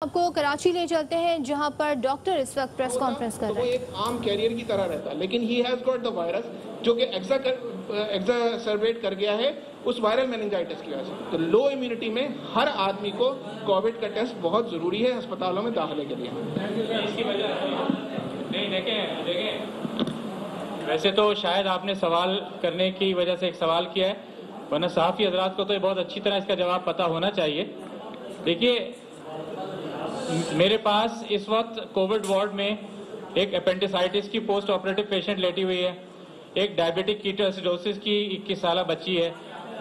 आपको कराची ले चलते हैं जहां पर डॉक्टर इस वक्त प्रेस कॉन्फ्रेंस कर रहे हैं। वो एक आम कैरियर की तरह रहता है, लेकिन he has got the virus जो कि एक्सासर्बेट कर गया है उस वायरल मेनिंजाइटिस की वजह से। तो लो इम्यूनिटी में हर आदमी को कोविड का टेस्ट बहुत ज़रूरी है अस्पतालों में दाखिले के लिए। इसकी वजह नहीं देखें वैसे तो शायद आपने सवाल करने की वजह से एक सवाल किया है, वरना सहाफ़ी हजरात को तो ये बहुत अच्छी तरह इसका जवाब पता होना चाहिए। देखिए, मेरे पास इस वक्त कोविड वार्ड में एक अपेंडिसाइटिस की पोस्ट ऑपरेटिव पेशेंट लेटी हुई है, एक डायबिटिक कीटोएसिडोसिस की 21 साल बच्ची है।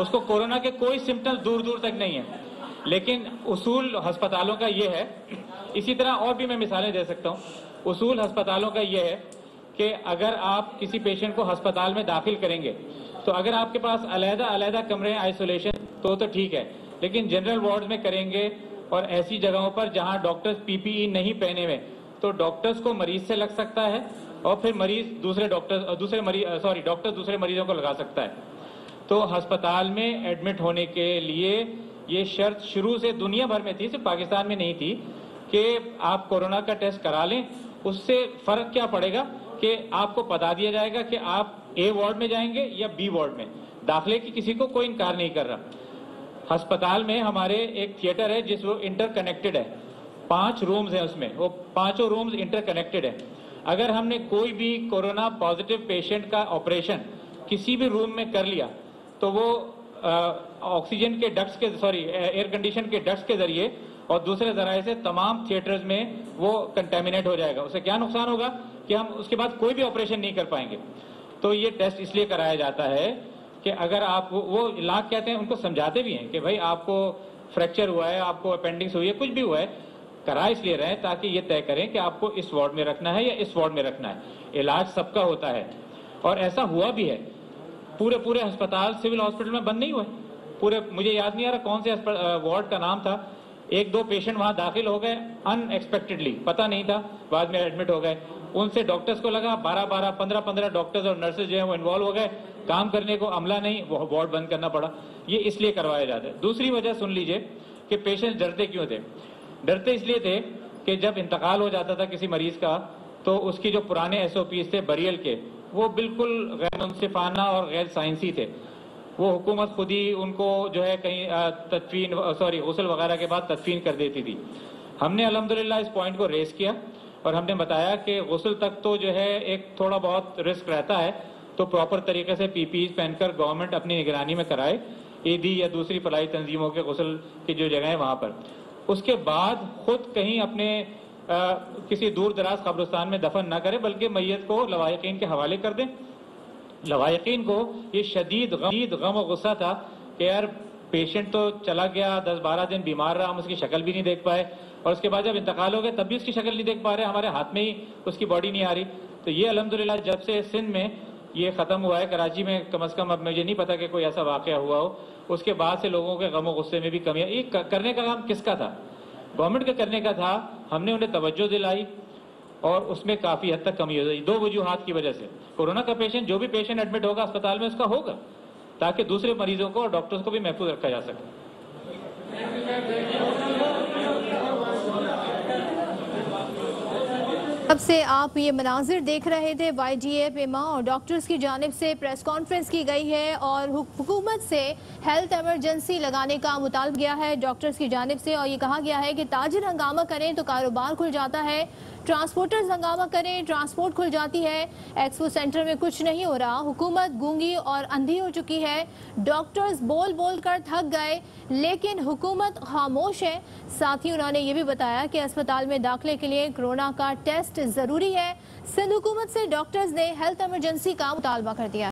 उसको कोरोना के कोई सिम्टम्स दूर दूर तक नहीं है, लेकिन उसूल अस्पतालों का ये है, इसी तरह और भी मैं मिसालें दे सकता हूँ। उसूल अस्पतालों का ये है कि अगर आप किसी पेशेंट को अस्पताल में दाखिल करेंगे तो अगर आपके पास अलग-अलग कमरे हैं आइसोलेशन तो ठीक है, लेकिन जनरल वार्ड में करेंगे और ऐसी जगहों पर जहां डॉक्टर्स पीपीई नहीं पहने हुए तो डॉक्टर्स को मरीज से लग सकता है और फिर मरीज डॉक्टर दूसरे मरीजों को लगा सकता है। तो अस्पताल में एडमिट होने के लिए ये शर्त शुरू से दुनिया भर में थी, सिर्फ पाकिस्तान में नहीं थी, कि आप कोरोना का टेस्ट करा लें। उससे फर्क क्या पड़ेगा कि आपको बता दिया जाएगा कि आप ए वार्ड में जाएंगे या बी वार्ड में। दाखिले की किसी को कोई इनकार नहीं कर रहा। अस्पताल में हमारे एक थिएटर है जिस वो इंटरकनेक्टेड है, 5 रूम्स हैं उसमें, वो 5 रूम्स इंटरकनेक्टेड है। अगर हमने कोई भी कोरोना पॉजिटिव पेशेंट का ऑपरेशन किसी भी रूम में कर लिया तो वो ऑक्सीजन के डक्ट्स के एयर कंडीशन के डक्ट्स के जरिए और दूसरे जराये से तमाम थिएटर्स में वो कंटेमिनेट हो जाएगा। उससे क्या नुकसान होगा कि हम उसके बाद कोई भी ऑपरेशन नहीं कर पाएंगे। तो ये टेस्ट इसलिए कराया जाता है कि अगर आप वो लाख कहते हैं, उनको समझाते भी हैं कि भाई आपको फ्रैक्चर हुआ है, आपको अपेंडिक्स हुई है, कुछ भी हुआ है, करा इसलिए रहे ताकि ये तय करें कि आपको इस वार्ड में रखना है या इस वार्ड में रखना है। इलाज सबका होता है और ऐसा हुआ भी है। पूरे अस्पताल सिविल हॉस्पिटल में बंद नहीं हुए पूरे, मुझे याद नहीं आ रहा कौन से वार्ड का नाम था। 1-2 पेशेंट वहां दाखिल हो गए अनएक्सपेक्टेडली, पता नहीं था, बाद में एडमिट हो गए। उनसे डॉक्टर्स को लगा 12-12, 15-15 डॉक्टर्स और नर्सेज जो है वो इन्वॉल्व हो गए, काम करने को अमला नहीं, वो वार्ड बंद करना पड़ा। ये इसलिए करवाया जाता है। दूसरी वजह सुन लीजिए कि पेशेंट्स डरते क्यों थे। डरते इसलिए थे कि जब इंतकाल हो जाता था किसी मरीज का तो उसकी जो पुराने एसओपीज थे बरियल के, वो बिल्कुल गैर मुनसिफाना और गैर साइंसी थे। वो हुकूमत खुद ही उनको जो है कहीं गुस्ल वगैरह के बाद तदफीन कर देती थी। हमने अल्हम्दुलिल्लाह इस पॉइंट को रेस किया और हमने बताया कि गुस्ल तक तो जो है एक थोड़ा बहुत रिस्क रहता है, तो प्रॉपर तरीके से पीपीई पहनकर गवर्नमेंट अपनी निगरानी में कराए, ईदी या दूसरी फलाई तंजीमों के गुस्ल की जो जगह है वहाँ पर। उसके बाद खुद कहीं अपने किसी दूर दराज कब्रिस्तान में दफन ना करें, बल्कि मैयत को लवाहिकीन के हवाले कर दें। लवाहिकीन को ये शदीद गम और गुस्सा था कि यार पेशेंट तो चला गया, 10-12 दिन बीमार रहा, हम उसकी शक्ल भी नहीं देख पाए, और उसके बाद जब इंतकाल हो गया तब भी उसकी शक्ल नहीं देख पा रहे, हमारे हाथ में ही उसकी बॉडी नहीं आ रही। तो ये अल्हम्दुलिल्लाह जब से सिंध में ये ख़त्म हुआ है, कराची में कम से कम, अब मुझे नहीं पता कि कोई ऐसा वाक़या हुआ हो, उसके बाद से लोगों के गम और गुस्से में भी कमी है। ये करने का काम किसका था? गवर्नमेंट का करने का था। हमने उन्हें तवज्जो दिलाई और उसमें काफ़ी हद तक कमी हो गई 2 वजूहात की वजह से। कोरोना का पेशेंट, जो भी पेशेंट एडमिट होगा अस्पताल में, उसका होगा ताकि दूसरे मरीजों को और डॉक्टर्स को भी महफूज रखा जा सके। अब से आप ये मनाजिर देख रहे थे, YGA एमा और डॉक्टर्स की जानिब से प्रेस कॉन्फ्रेंस की गई है और हुकूमत से हेल्थ एमरजेंसी लगाने का मुतालबा किया है डॉक्टर्स की जानिब से। और ये कहा गया है कि ताजिर हंगामा करें तो कारोबार खुल जाता है, ट्रांसपोर्टर्स हंगामा करें ट्रांसपोर्ट खुल जाती है। एक्सपो सेंटर में कुछ नहीं हो रहा, हुकूमत गूंगी और अंधी हो चुकी है। डॉक्टर्स बोल बोल कर थक गए लेकिन हुकूमत खामोश है। साथ ही उन्होंने ये भी बताया कि अस्पताल में दाखिले के लिए कोरोना का टेस्ट जरूरी है। सिंध हुकूमत से डॉक्टर्स ने हेल्थ एमरजेंसी का मुतालबा कर दिया।